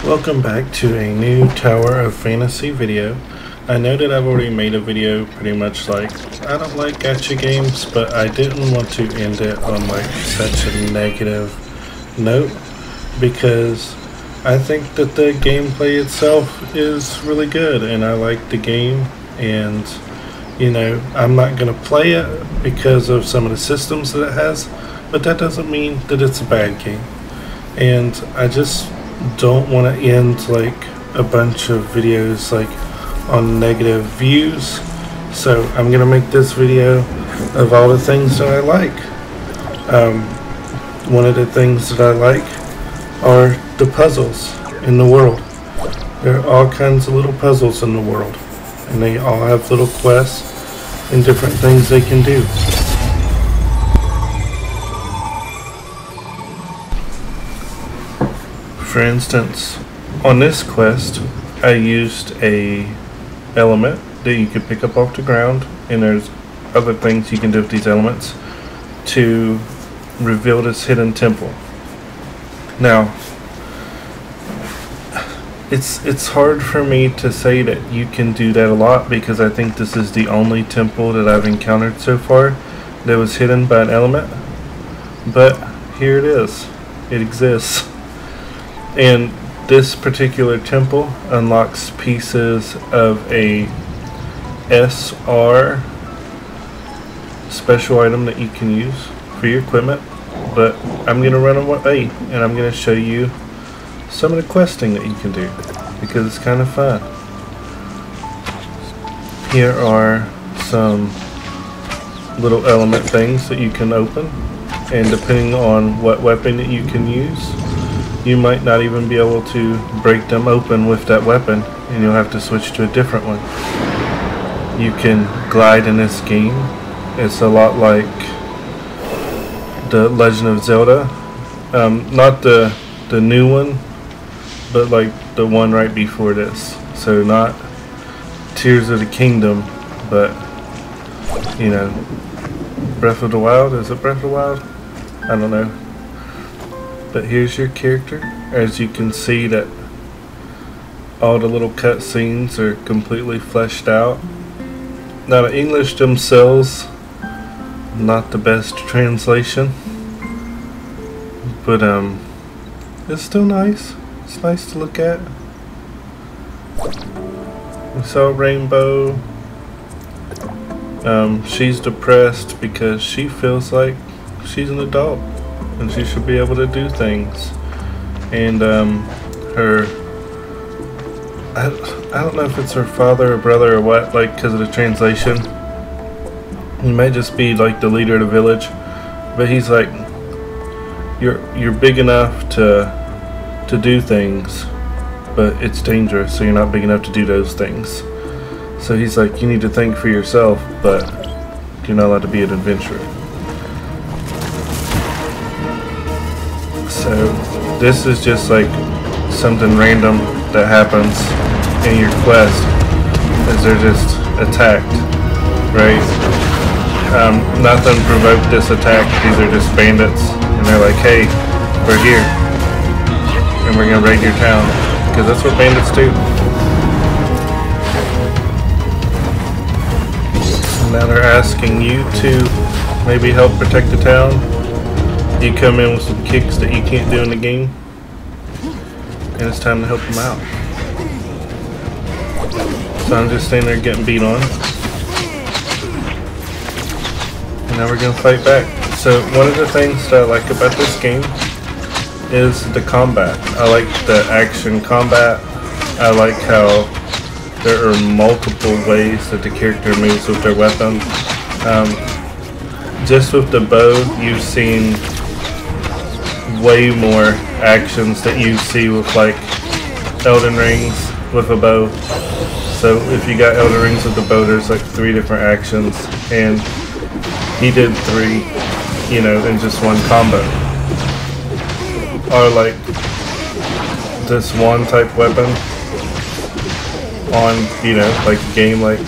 Welcome back to a new Tower of Fantasy video. I know that I've already made a video pretty much like, I don't like gacha games, but I didn't want to end it on like such a negative note because I think that the gameplay itself is really good and I like the game, and you know, I'm not going to play it because of some of the systems that it has, but that doesn't mean that it's a bad game. And I just don't want to end like a bunch of videos like on negative views, so I'm gonna make this video of all the things that I like. One of the things that I like are the puzzles in the world. There are all kinds of little puzzles in the world, and they all have little quests and different things they can do. For instance, on this quest, I used a element that you could pick up off the ground, and there's other things you can do with these elements to reveal this hidden temple. Now, it's hard for me to say that you can do that a lot because I think this is the only temple that I've encountered so far that was hidden by an element, but here it is. It exists. And this particular temple unlocks pieces of a SR special item that you can use for your equipment, but I'm going to run away and I'm going to show you some of the questing that you can do because it's kind of fun. Here are some little element things that you can open, and depending on what weapon that you can use, you might not even be able to break them open with that weapon, and you'll have to switch to a different one. You can glide in this game. It's a lot like The Legend of Zelda. Not the new one, but like the one right before this. So not Tears of the Kingdom, but you know, Breath of the Wild. Is it Breath of the Wild? I don't know. But here's your character. As you can see that all the little cutscenes are completely fleshed out. Now the English themselves, not the best translation, but it's still nice. It's nice to look at. We saw Rainbow. She's depressed because she feels like she's an adult and she should be able to do things. And I don't know if it's her father or brother or what, like, because of the translation. He might just be like the leader of the village, but he's like, you're big enough to do things, but it's dangerous, so you're not big enough to do those things. So he's like, you need to think for yourself, but you're not allowed to be an adventurer. So this is just like something random that happens in your quest as they're just attacked, right? Nothing provoked this attack. These are just bandits, and they're like, hey, we're here and we're gonna raid your town, because that's what bandits do. And now they're asking you to maybe help protect the town. You come in with some kicks that you can't do in the game, and it's time to help them out. So I'm just standing there getting beat on, and now we're gonna fight back. So one of the things that I like about this game is the combat. I like the action combat. I like how there are multiple ways that the character moves with their weapon. Just with the bow, you've seen way more actions that you see with like Elden Rings with a bow. So if you got Elden Rings with the bow, there's like 3 different actions, and he did 3, you know, in just one combo. Or like this one type weapon on, you know, like a game like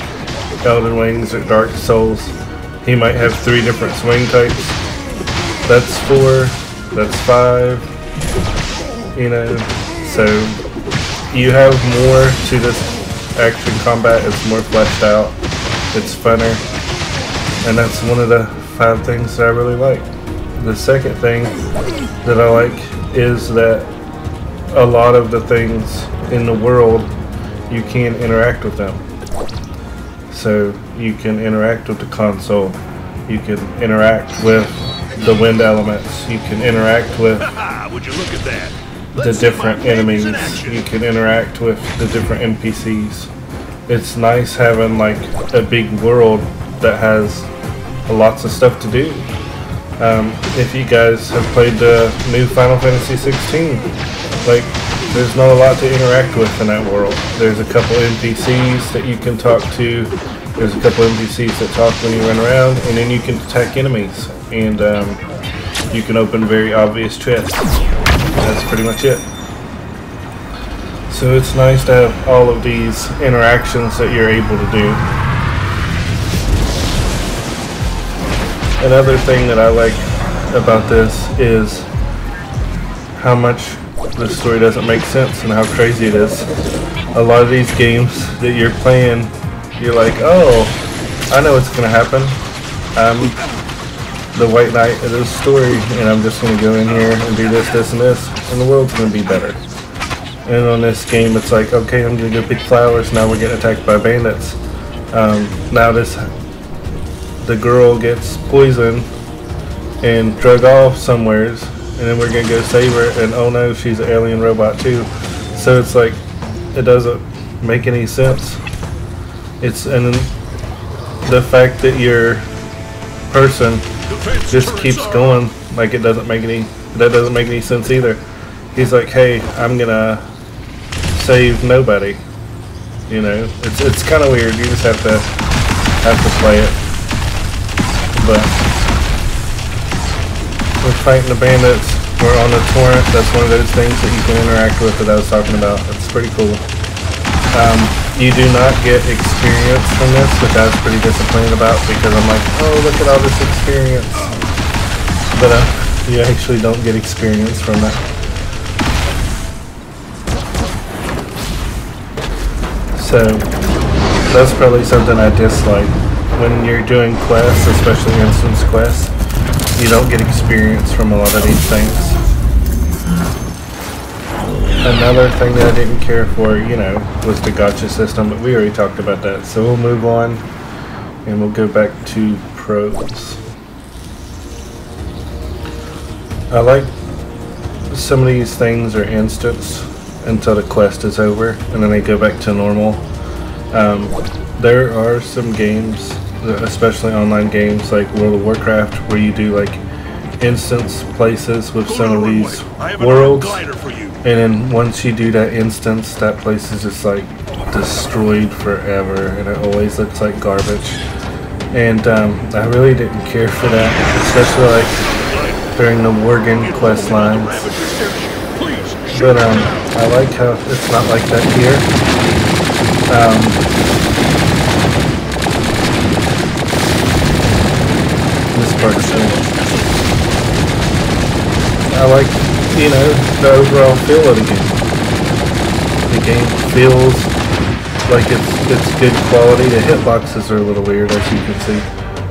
Elden Rings or Dark Souls, he might have 3 different swing types. That's 4. That's 5, you know, so you have more to this action combat. It's more fleshed out. It's funner. And that's one of the 5 things that I really like. The second thing that I like is that a lot of the things in the world, you can interact with them. So you can interact with the console. You can interact with the wind elements. You can interact with Would you look at that? the different enemies. You can interact with the different NPCs. It's nice having like a big world that has lots of stuff to do. If you guys have played the new Final Fantasy 16, like there's not a lot to interact with in that world. There's a couple NPCs that you can talk to. There's a couple NPCs that talk when you run around, and then you can attack enemies, and you can open very obvious chests. That's pretty much it. So it's nice to have all of these interactions that you're able to do. Another thing that I like about this is how much the story doesn't make sense and how crazy it is. A lot of these games that you're playing, you're like, oh, I know what's going to happen. I'm the White Knight of this story, and I'm just going to go in here and do this, this, and this, and the world's going to be better. And on this game, it's like, okay, I'm going to go pick flowers. Now we're getting attacked by bandits. Now the girl gets poisoned and drug off somewheres, and then we're going to go save her, and oh no, she's an alien robot too. So it's like, it doesn't make any sense. And the fact that your person just keeps going, like that doesn't make any sense either. He's like, hey, I'm gonna save nobody. You know, it's kind of weird. You just have to play it. But we're fighting the bandits. We're on the torrent. That's one of those things that you can interact with that I was talking about. It's pretty cool. You do not get experience from this, which I was pretty disappointed about, because I'm like, oh, look at all this experience. But you actually don't get experience from that. So that's probably something I dislike. When you're doing quests, especially instance quests, you don't get experience from a lot of these things. Another thing that I didn't care for, you know, was the gacha system, but we already talked about that. So we'll move on, and we'll go back to pros. I like some of these things are instants until the quest is over, and then they go back to normal. There are some games, especially online games like World of Warcraft, where you do like instance places with some of these worlds, and then once you do that instance, that place is just like destroyed forever, and it always looks like garbage. And I really didn't care for that, especially like during the Worgen quest lines. But I like how it's not like that here. This part's cool. I like, you know, the overall feel of the game. The game feels like it's good quality. The hitboxes are a little weird, as you can see,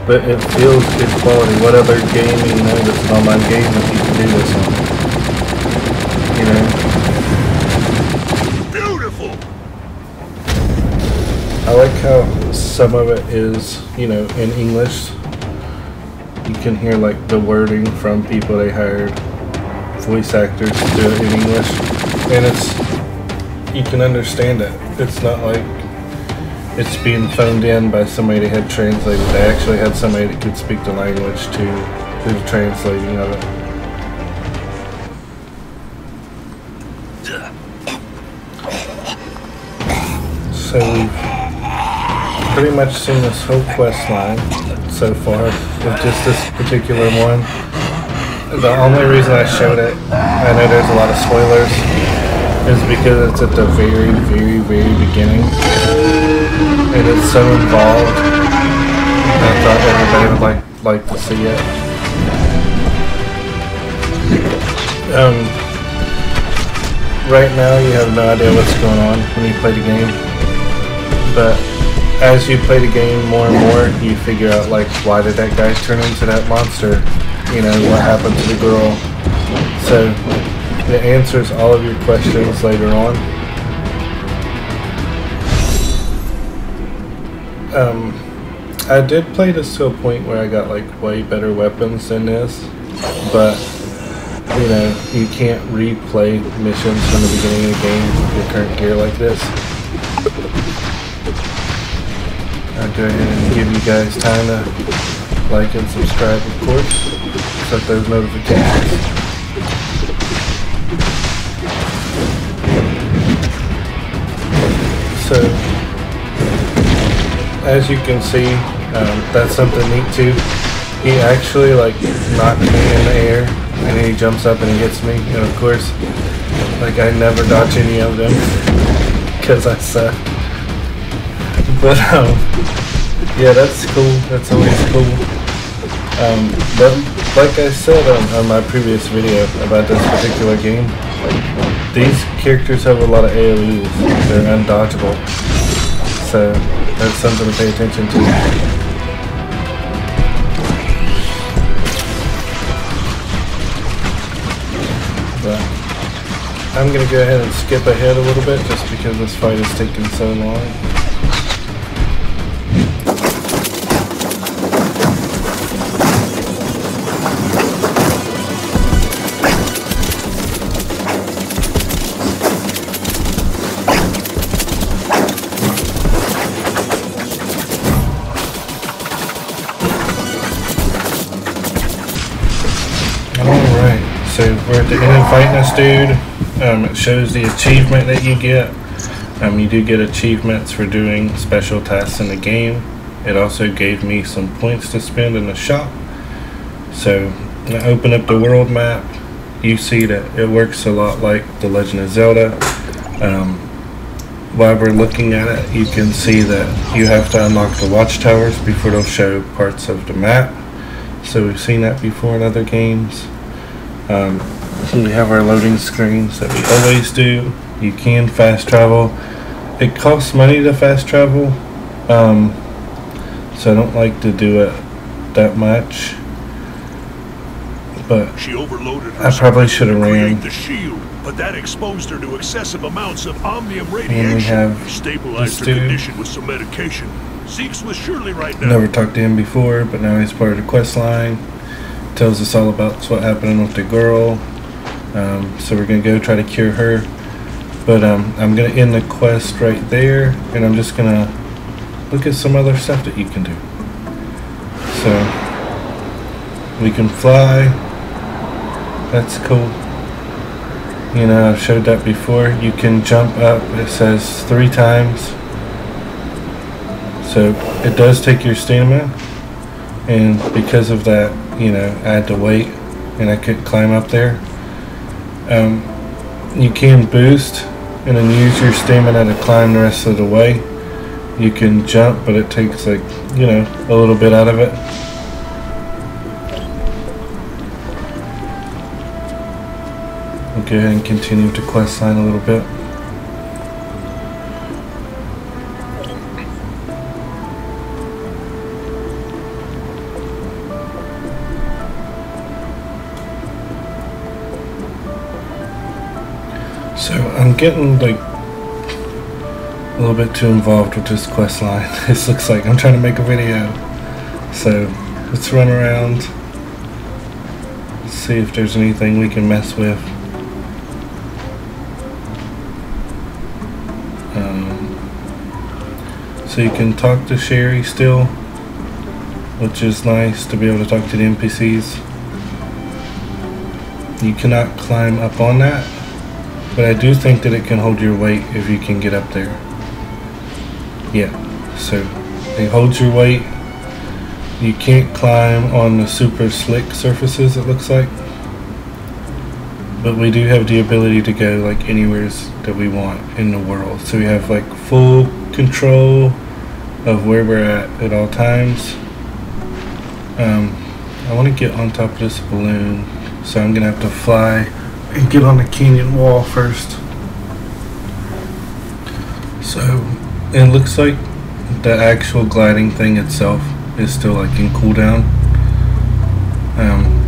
but it feels good quality. What other game, you know, that's an online game that you can do this on? You know. Beautiful. I like how some of it is, you know, in English. You can hear like the wording from people they hired voice actors to do it in English, and you can understand it. It's not like it's being phoned in by somebody that had translated. They actually had somebody that could speak the language to do the translating of it. So we've pretty much seen this whole quest line so far with just this particular one. The only reason I showed it, I know there's a lot of spoilers, is because it's at the very, very, very beginning, and it's so involved, and I thought everybody would like to see it. right now you have no idea what's going on when you play the game, but as you play the game more and more, you figure out, like, why did that guy turn into that monster? You know, what happened to the girl? So it answers all of your questions later on. I did play this to a point where I got, like, way better weapons than this, but you know, you can't replay missions from the beginning of the game with your current gear like this. I'll go ahead and give you guys time to like and subscribe, of course. Set those notifications. So, as you can see, that's something neat too. He actually, like, knocked me in the air, and then he jumps up and he hits me. And of course, like, I never dodge any of them because I suck. But yeah, that's cool. That's always cool. But like I said on my previous video about this particular game, these characters have a lot of AoEs. They're undodgeable, so that's something to pay attention to. But I'm going to go ahead and skip ahead a little bit just because this fight is taking so long. So we're at the end of fighting this dude. It shows the achievement that you get. You do get achievements for doing special tasks in the game. It also gave me some points to spend in the shop. So I open up the world map. You see that it works a lot like The Legend of Zelda. While we're looking at it, you can see that you have to unlock the watchtowers before they'll show parts of the map. So we've seen that before in other games. We have our loading screens that we always do. You can fast travel. It costs money to fast travel, so I don't like to do it that much. But she overloaded I probably should have ran. The shield, but that exposed her to excessive amounts of omnium radiation. And we have stabilized her condition with some medication. Zeke's was surely right now. Never talked to him before, but now he's part of the quest line. Tells us all about what's happening with the girl. So we're gonna go try to cure her. But I'm gonna end the quest right there, and I'm just gonna look at some other stuff that you can do. So we can fly. That's cool. You know, I've showed that before. You can jump up, it says 3 times. So it does take your stamina, and because of that, you know, I had to wait and I couldn't climb up there. You can boost and then use your stamina to climb the rest of the way. You can jump, but it takes, like, you know, a little bit out of it. We'll go ahead and continue to quest line a little bit. So I'm getting, like, a little bit too involved with this quest line. This looks like I'm trying to make a video. So let's run around, see if there's anything we can mess with. So you can talk to Sherry still, which is nice to be able to talk to the NPCs. You cannot climb up on that, but I do think that it can hold your weight if you can get up there. Yeah, so it holds your weight. You can't climb on the super slick surfaces, it looks like. But we do have the ability to go, like, anywhere that we want in the world. So we have, like, full control of where we're at all times. I want to get on top of this balloon, so I'm going to have to fly and get on the canyon wall first. So it looks like the actual gliding thing itself is still like in cooldown.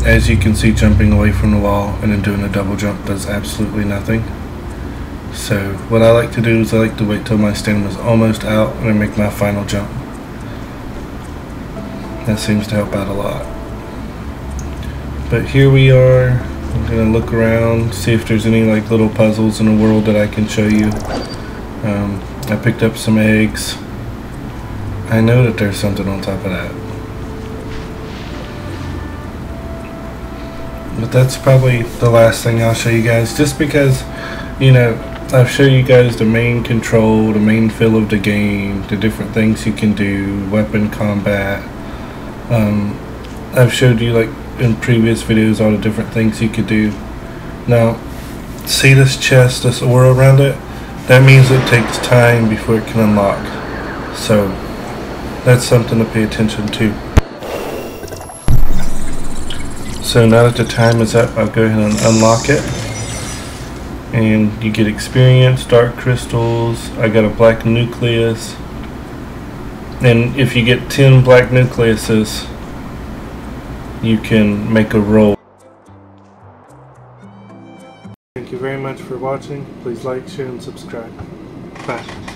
As you can see, jumping away from the wall and then doing a double jump does absolutely nothing. So what I like to do is I like to wait till my stamina is almost out and then make my final jump. That seems to help out a lot. But here we are. I'm gonna look around, see if there's any like little puzzles in the world that I can show you. I picked up some eggs. I know that there's something on top of that. But that's probably the last thing I'll show you guys, just because, you know, I've shown you guys the main control, the main feel of the game, the different things you can do, weapon combat. I've showed you like in previous videos all the different things you could do. Now, see this chest, this aura around it? That means it takes time before it can unlock. So that's something to pay attention to. So now that the time is up, I'll go ahead and unlock it. And you get experience, dark crystals. I got a black nucleus. And if you get 10 black nucleuses, you can make a roll. Thank you very much for watching. Please like, share, and subscribe. Bye.